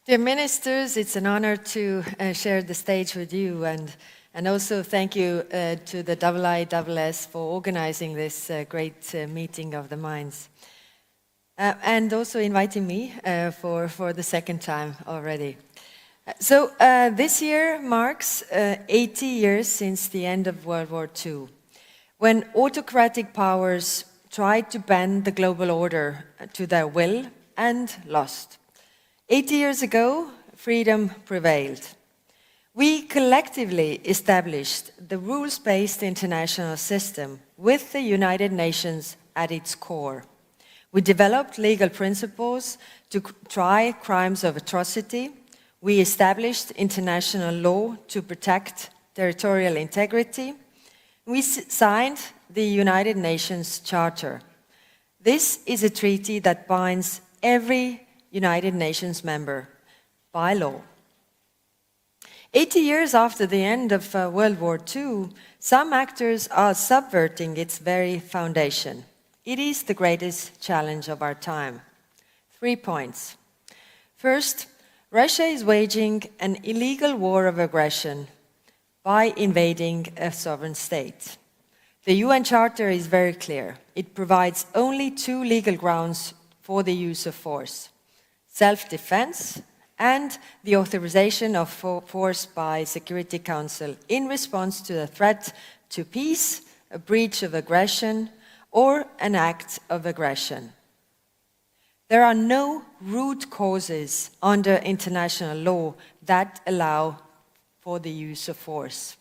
Dear ministers, it's an honor to share the stage with you, and also thank you to the IISS for organizing this great meeting of the minds. And also inviting me for the second time already. So this year marks 80 years since the end of World War II, when autocratic powers tried to bend the global order to their will and lost. 80 years ago, freedom prevailed. We collectively established the rules-based international system with the United Nations at its core. We developed legal principles to try crimes of atrocity. We established international law to protect territorial integrity. We signed the United Nations Charter. This is a treaty that binds every United Nations member by law. 80 years after the end of World War II, some actors are subverting its very foundation. It is the greatest challenge of our time. 3 points. First, Russia is waging an illegal war of aggression by invading a sovereign state. The UN Charter is very clear. It provides only 2 legal grounds for the use of force: self-defense and the authorization of force by Security Council in response to a threat to peace, a breach of aggression, or an act of aggression. There are no root causes under international law that allow for the use of force.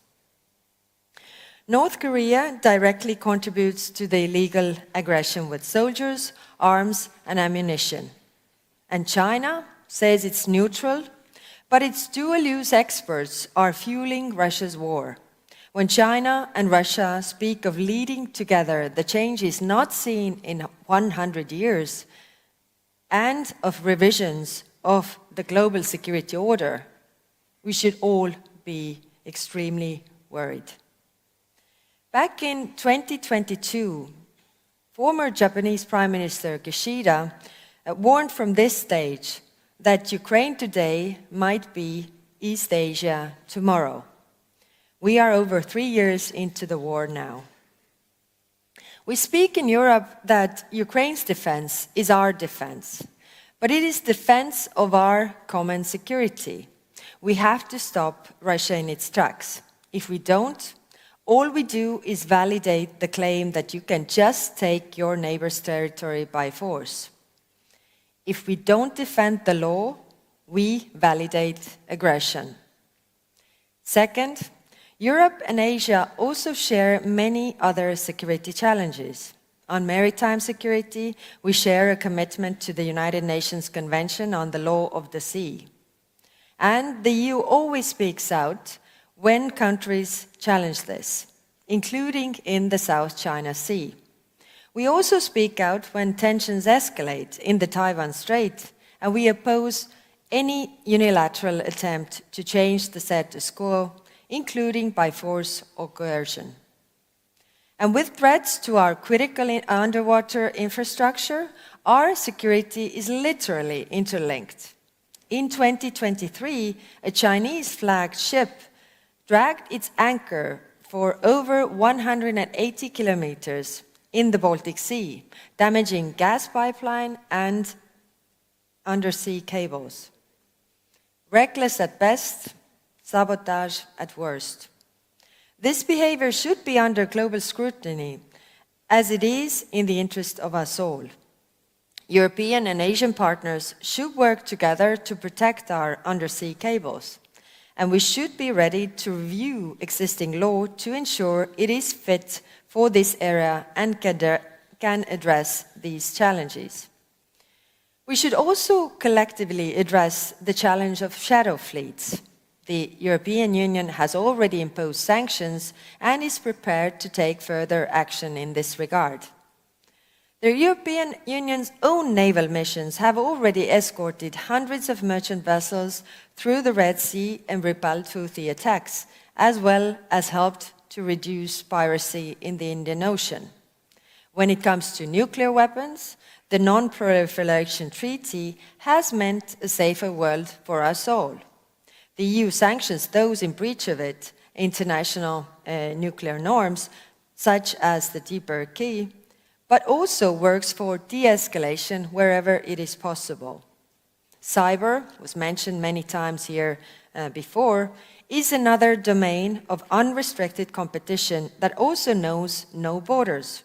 North Korea directly contributes to the illegal aggression with soldiers, arms, and ammunition. And China says it's neutral, but its dual-use experts are fueling Russia's war. When China and Russia speak of leading together, the change is not seen in 100 years, and of revisions of the global security order, we should all be extremely worried. Back in 2022, former Japanese Prime Minister Kishida warned from this stage that Ukraine today might be East Asia tomorrow. We are over 3 years into the war now. We speak in Europe that Ukraine's defense is our defense, but it is defense of our common security. We have to stop Russia in its tracks. If we don't, all we do is validate the claim that you can just take your neighbor's territory by force. If we don't defend the law, we validate aggression. Second, Europe and Asia also share many other security challenges. On maritime security, we share a commitment to the United Nations Convention on the Law of the Sea. And the EU always speaks out when countries challenge this, including in the South China Sea. We also speak out when tensions escalate in the Taiwan Strait, and we oppose any unilateral attempt to change the status quo, including by force or coercion. And with threats to our critical underwater infrastructure, our security is literally interlinked. In 2023, a Chinese-flagged ship dragged its anchor for over 180 kilometers in the Baltic Sea, damaging gas pipeline and undersea cables. Reckless at best, sabotage at worst. This behavior should be under global scrutiny, as it is in the interest of us all. European and Asian partners should work together to protect our undersea cables, and we should be ready to review existing law to ensure it is fit for this era and can address these challenges. We should also collectively address the challenge of shadow fleets. The European Union has already imposed sanctions and is prepared to take further action in this regard. The European Union's own naval missions have already escorted hundreds of merchant vessels through the Red Sea and repelled Houthi attacks, as well as helped to reduce piracy in the Indian Ocean. When it comes to nuclear weapons, the Non-Proliferation Treaty has meant a safer world for us all. The EU sanctions those in breach of it, international nuclear norms, such as the deeper key, but also works for de-escalation wherever it is possible. Cyber, was mentioned many times here before, is another domain of unrestricted competition that also knows no borders.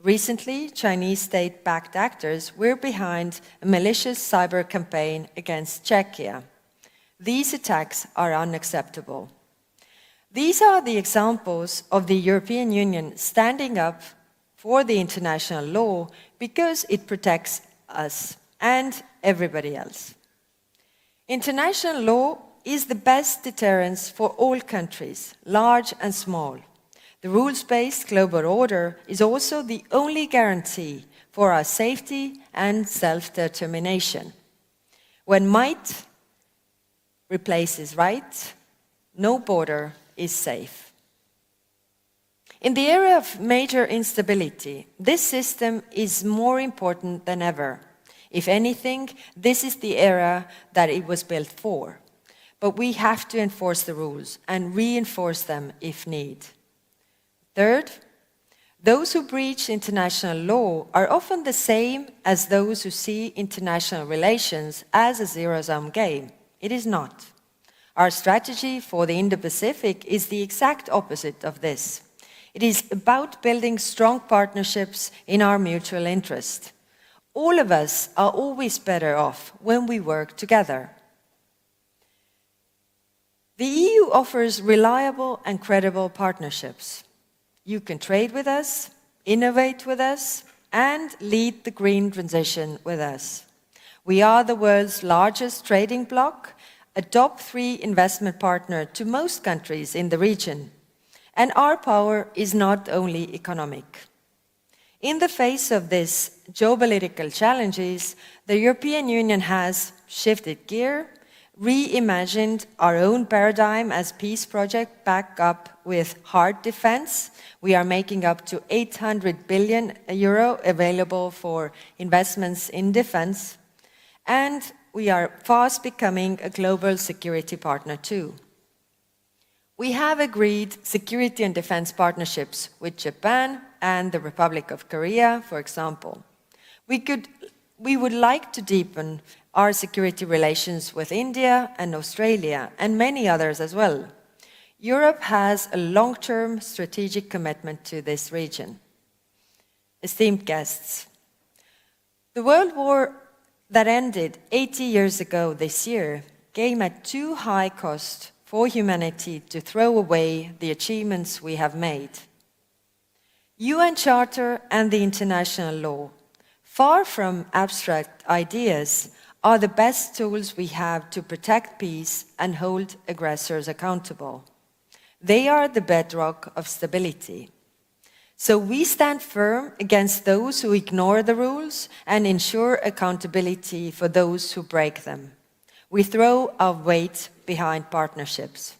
Recently, Chinese state-backed actors were behind a malicious cyber campaign against Czechia. These attacks are unacceptable. These are the examples of the European Union standing up for the international law because it protects us and everybody else. International law is the best deterrence for all countries, large and small. The rules-based global order is also the only guarantee for our safety and self-determination. When might replaces right, no border is safe. In the era of major instability, this system is more important than ever. If anything, this is the era that it was built for. But we have to enforce the rules and reinforce them if need. Third, those who breach international law are often the same as those who see international relations as a zero-sum game. It is not. Our strategy for the Indo-Pacific is the exact opposite of this. It is about building strong partnerships in our mutual interest. All of us are always better off when we work together. The EU offers reliable and credible partnerships. You can trade with us, innovate with us, and lead the green transition with us. We are the world's largest trading bloc, a top 3 investment partner to most countries in the region. And our power is not only economic. In the face of these geopolitical challenges, the European Union has shifted gear, reimagined our own paradigm as peace project backed up with hard defense. We are making up to 800 billion euro available for investments in defense. And we are fast becoming a global security partner too. We have agreed security and defense partnerships with Japan and the Republic of Korea, for example. We would like to deepen our security relations with India and Australia and many others as well. Europe has a long-term strategic commitment to this region. Esteemed guests, the World War that ended 80 years ago this year came at too high cost for humanity to throw away the achievements we have made. UN Charter and the international law, far from abstract ideas, are the best tools we have to protect peace and hold aggressors accountable. They are the bedrock of stability. So we stand firm against those who ignore the rules and ensure accountability for those who break them. We throw our weight behind partnerships.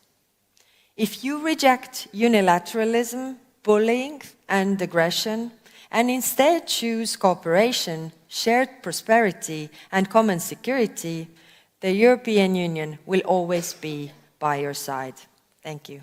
If you reject unilateralism, bullying, and aggression, and instead choose cooperation, shared prosperity, and common security, the European Union will always be by your side. Thank you.